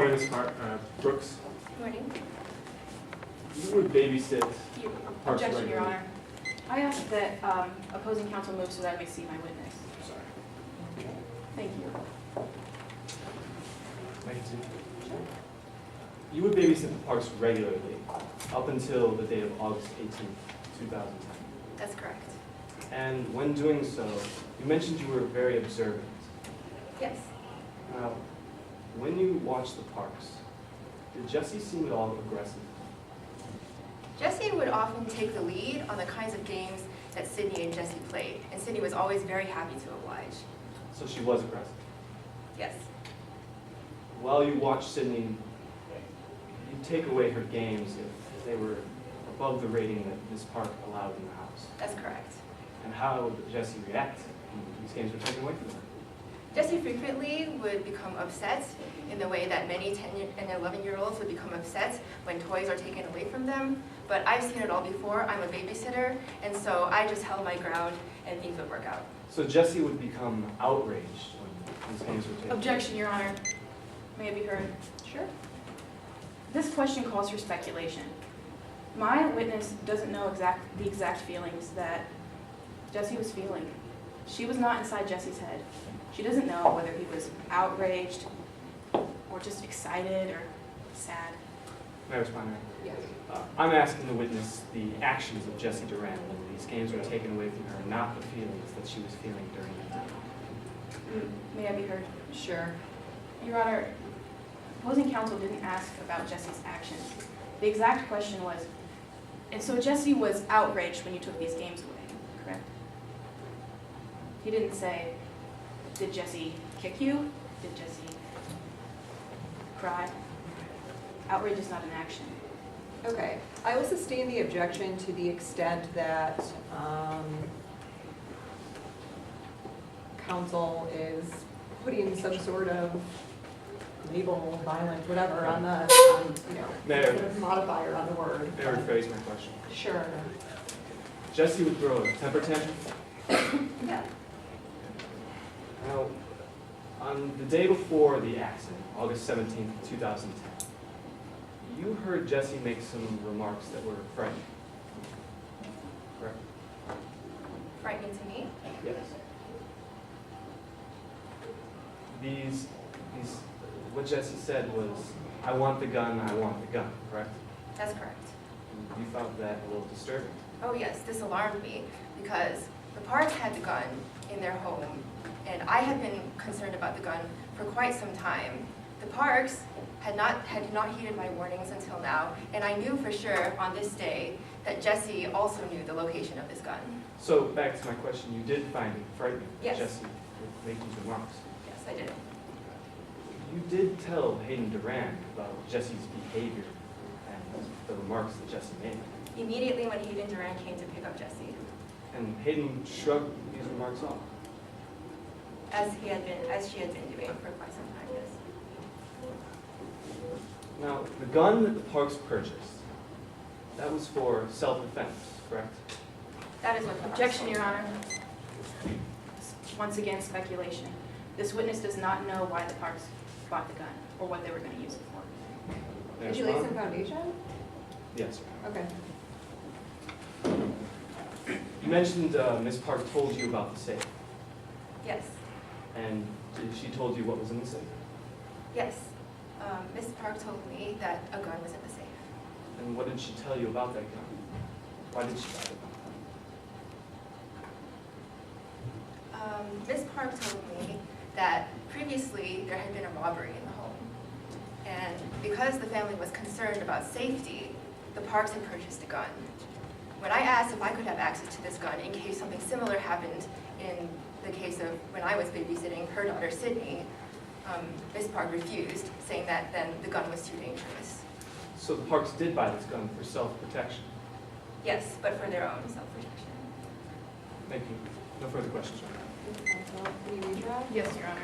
morning, Ms. Brooks. Good morning. You would babysit Parks Objection, Your regularly. Honor. I ask that opposing counsel move so that I may see my witness. Sorry. Thank you. I can see. You would babysit the parks regularly up until the date of August 18th, 2010. That's correct. And when doing so, you mentioned you were very observant. Yes. Now, when you watched the parks, did Jesse seem at all aggressive? Jesse would often take the lead on the kinds of games that Sydney and Jesse played, and Sydney was always very happy to oblige. So she was aggressive. Yes. While you watched Sydney, you take away her games if they were above the rating that Ms. Park allowed in the house. That's correct. And how did Jesse react when these games were taken away from her? Jesse frequently would become upset in the way that many 10 and 11-year-olds would become upset when toys are taken away from them. But I've seen it all before. I'm a babysitter, and so I just held my ground and things would work out. So Jesse would become outraged when these games were taken away? Objection, Your Honor. May it be heard? Sure. This question calls for speculation. My witness doesn't know the exact feelings that Jesse was feeling. She was not inside Jesse's head. She doesn't know whether he was outraged or just excited or sad. May I respond? Yes. I'm asking the witness the actions of Jessie Duran when these games were taken away from her, not the feelings that she was feeling during that time. May I be heard? Sure. Your Honor, opposing counsel didn't ask about Jesse's actions. The exact question was, and so Jesse was outraged when you took these games away, correct? He didn't say, did Jesse kick you? Did Jesse cry? Outrage is not an action. Okay. I will sustain the objection to the extent that counsel is putting some sort of label, violent, whatever, on the, Mayor. sort of modifier on the word. May I rephrase my question? Sure. Jesse would throw a temper tantrum. Yeah. Now, on the day before the accident, August 17th, 2010, you heard Jesse make some remarks that were frightening. Correct? Frightening to me? Yes. What Jesse said was, I want the gun, correct? That's correct. You found that a little disturbing. Oh yes, this alarmed me because the Parks had the gun in their home, and I had been concerned about the gun for quite some time. The Parks had not heeded my warnings until now, and I knew for sure on this day that Jesse also knew the location of this gun. So back to my question, you did find it frightening that Yes. Jesse would make these remarks. Yes, I did. You did tell Hayden Duran about Jesse's behavior and the remarks that Jesse made. Immediately when Hayden Duran came to pick up Jesse, And Hayden shrugged these remarks off. as she had been doing for quite some time, yes. Now, the gun that the Parks purchased, that was for self-defense, correct? That is what the Objection, Your Honor. Once again, speculation. This witness does not know why the Parks bought the gun or what they were going to use it for. May I Did you lay some respond? foundation? Yes. Okay. You mentioned Ms. Park told you about the safe, Yes, and she told you what was in the safe. yes. Ms. Park told me that a gun was in the safe. And what did she tell you about that gun? Why did she buy it? Ms. Park told me that previously there had been a robbery in the home. And because the family was concerned about safety, the Parks had purchased a gun. When I asked if I could have access to this gun in case something similar happened in the case of when I was babysitting her daughter Sydney, Ms. Park refused, saying that then the gun was too dangerous. So the Parks did buy this gun for self-protection. Yes, but for their own self-protection. Thank you. No further questions. Counsel, can you redraw? Yes, Your Honor.